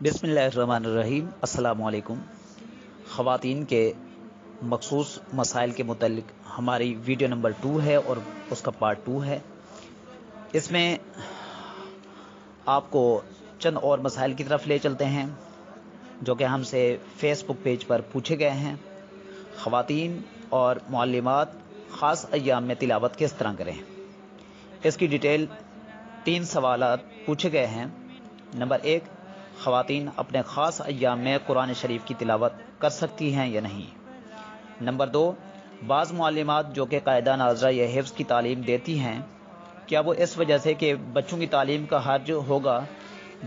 बिस्मिल्लाहिर्रहमानिर्रहीम। अस्सलामु अलैकुम। ख़वातीन के मखसूस मसाइल के मुतल्लिक हमारी वीडियो नंबर 2 है और उसका पार्ट 2 है। इसमें आपको चंद और मसाइल की तरफ ले चलते हैं जो कि हमसे फेसबुक पेज पर पूछे गए हैं। ख़वातीन और मुअल्लिमात ख़ास अय्याम में तिलावत किस तरह करें, इसकी डिटेल 3 सवालात पूछे गए हैं। नंबर 1, ख़वातीन अपने ख़ास अय्याम में कुरान शरीफ की तिलावत कर सकती हैं या नहीं। नंबर 2, बाज़ मुअल्लिमात जो कि कायदा नाज़रा या हिफ्ज़ की तालीम देती हैं, क्या वो इस वजह से कि बच्चों की तालीम का हर्ज होगा,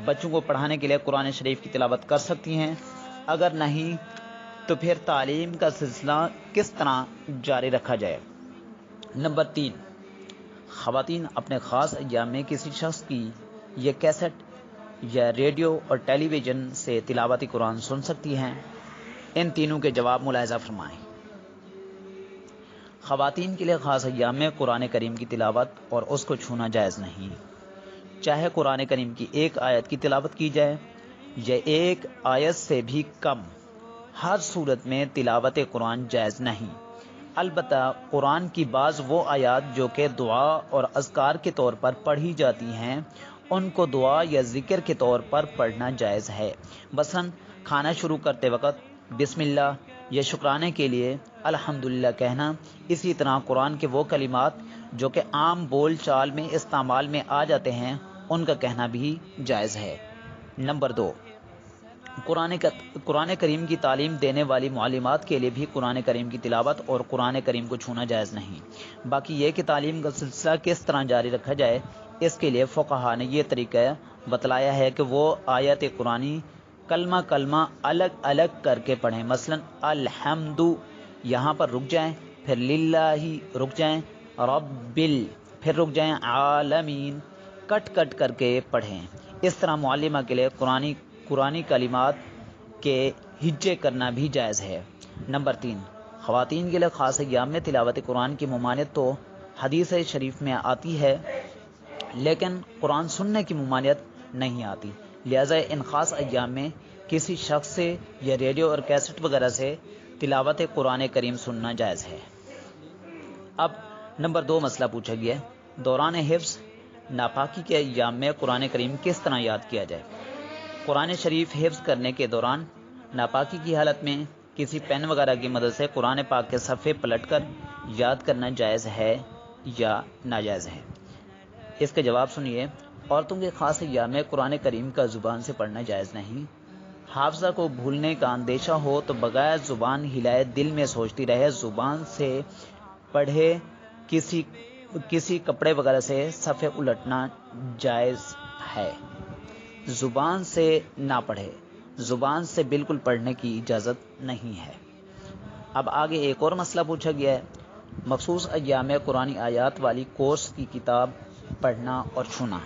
बच्चों को पढ़ाने के लिए कुरान शरीफ की तिलावत कर सकती हैं? अगर नहीं तो फिर तालीम का सिलसिला किस तरह जारी रखा जाए। नंबर 3, ख़वातीन अपने ख़ास अय्याम में किसी शख्स की ये कैसेट या रेडियो और टेलीविज़न से तिलावती कुरान सुन सकती हैं। इन तीनों के जवाब मुलाहिज़ा फरमाएँ। ख़वातीन के लिए ख़ास अय्याम में कुरान करीम की तिलावत और उसको छूना जायज़ नहीं। चाहे कुरान करीम की एक आयत की तिलावत की जाए या एक आयत से भी कम, हर सूरत में तिलावत कुरान जायज़ नहीं। अलबत्ता कुरान की बाज़ वो आयत जो कि दुआ और अज़कार के तौर पर पढ़ी जाती हैं, उनको दुआ या ज़िक्र के तौर पर पढ़ना जायज़ है। मसलन खाना शुरू करते वक़्त बिस्मिल्लाह या शुक्राने के लिए अल्हम्दुलिल्लाह कहना। इसी तरह कुरान के वो कलिमात जो कि आम बोल चाल में इस्तेमाल में आ जाते हैं, उनका कहना भी जायज़ है। नंबर 2, कुरान करीम की तालीम देने वाली मुअल्लिमात के लिए भी कुरान करीम की तिलावत और कुरान करीम को छूना जायज़ नहीं। बाकी ये कि तालीम का सिलसिला किस तरह जारी रखा जाए, इसके लिए फ़ुक़हा ने ये तरीका बतलाया है कि वो आयत कुरानी कलमा कलमा अलग अलग करके पढ़ें। मसलन अलहम्दु यहाँ पर रुक जाएं, फिर लिल्लाही रुक जाएं, रब्बिल फिर रुक जाएं, आलमीन कट कट करके पढ़ें। इस तरह मुअल्लिमा के लिए कुरानी कलिमात के हिज्जे करना भी जायज़ है। नंबर 3, ख़वातीन के लिए ख़ास अय्याम में तिलावत कुरान की ममानियत तो हदीस शरीफ में आती है, लेकिन कुरान सुनने की ममानियत नहीं आती। लिहाजा इन ख़ास अय्याम में किसी शख्स से या रेडियो और कैसेट वगैरह से तिलावत कुरान करीम सुनना जायज़ है। अब नंबर 2 मसला पूछा गया, दौरान हिफ्ज़ नापाकी के अय्याम में कुरान करीम किस तरह याद किया जाए। कुरान शरीफ हिफ्ज़ करने के दौरान नापाकी की हालत में किसी पेन वगैरह की मदद से कुरान पाक के सफ़े पलटकर याद करना जायज़ है या नाजायज़ है। इसके जवाब सुनिए। औरतों के ख़ास अय्याम में कुरान करीम का ज़ुबान से पढ़ना जायज़ नहीं। हाफ़ज़ा को भूलने का अंदेशा हो तो बगैर ज़ुबान हिलाए दिल में सोचती रहे, ज़ुबान से पढ़े। किसी कपड़े वगैरह से सफ़े उलटना जायज़ है। ज़ुबान से ना पढ़े, ज़ुबान से बिल्कुल पढ़ने की इजाज़त नहीं है। अब आगे एक और मसला पूछा गया है, मखसूस अय्याम में कुरानी आयात वाली कोर्स की किताब पढ़ना और छूना।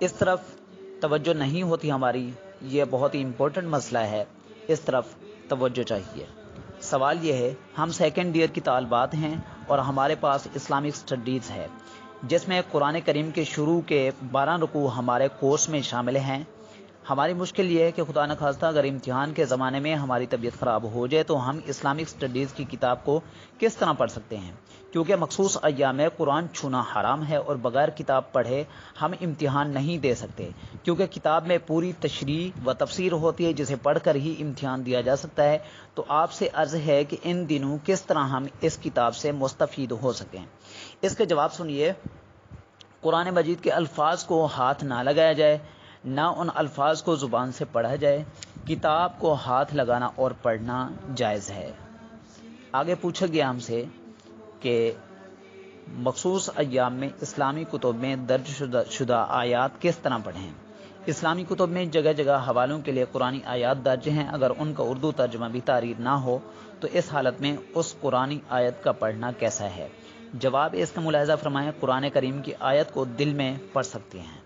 इस तरफ तवज्जो नहीं होती हमारी, ये बहुत ही इम्पोर्टेंट मसला है, इस तरफ तवज्जो चाहिए। सवाल ये है, हम सेकेंड ईयर की तालिबात हैं और हमारे पास इस्लामिक स्टडीज़ है जिसमें कुरान करीम के शुरू के 12 रुकू हमारे कोर्स में शामिल हैं। हमारी मुश्किल ये है कि खुदा न खास्ता अगर इम्तिहान के ज़माने में हमारी तबीयत ख़राब हो जाए तो हम इस्लामिक स्टडीज़ की किताब को किस तरह पढ़ सकते हैं, क्योंकि मखसूस अय्याम में कुरान छूना हराम है और बग़ैर किताब पढ़े हम इम्तिहान नहीं दे सकते, क्योंकि किताब में पूरी तशरीह व तफसीर होती है जिसे पढ़ कर ही इम्तिहान दिया जा सकता है। तो आपसे अर्ज़ है कि इन दिनों किस तरह हम इस किताब से मुस्तफ़ीद हो सकें। इसके जवाब सुनिए। कुरान मजीद के अल्फाज को हाथ ना लगाया जाए, ना उन अल्फाज को ज़ुबान से पढ़ा जाए। किताब को हाथ लगाना और पढ़ना जायज़ है। आगे पूछा गया हमसे कि मखसूस अय्याम में इस्लामी कुतुब में दर्ज शुदा आयात किस तरह पढ़ें। इस्लामी कुतुब में जगह जगह हवालों के लिए कुरानी आयात दर्ज हैं। अगर उनका उर्दू तर्जमा भी तारीर ना हो तो इस हालत में उस कुरानी आयत का पढ़ना कैसा है। जवाब इसका मुलाहिज़ा फरमाएं, कुरान करीम की आयत को दिल में पढ़ सकते हैं।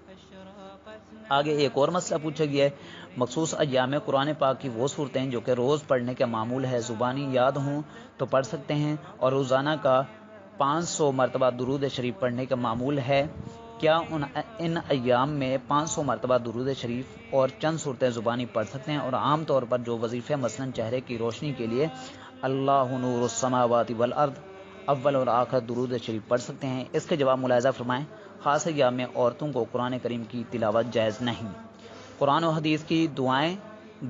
आगे एक और मसला पूछा गया है, मखसूस अय्याम में कुरान पाक की वो सूरतें जो कि रोज़ पढ़ने का मामूल है, ज़ुबानी याद हों तो पढ़ सकते हैं, और रोज़ाना का 500 मरतबा दुरूद शरीफ पढ़ने का मामूल है, کیا ان ایام میں 500 مرتبہ درود شریف اور چند صورتیں زبانی پڑھ سکتے ہیں؟ اور عام طور پر جو وظیفے مثلا چہرے کی روشنی کے لیے اللہ نور السماوات والارض اول اور آخر درود شریف پڑھ سکتے ہیں، اس کے جواب ملاحظہ فرمائیں خاص ایام میں عورتوں کو قرآن کریم کی تلاوت جائز نہیں۔ قرآن و حدیث کی دعائیں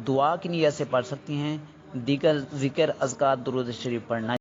دعا کی نیت سے پڑھ سکتی ہیں، دیگر ذکر اذکار درود شریف پڑھنا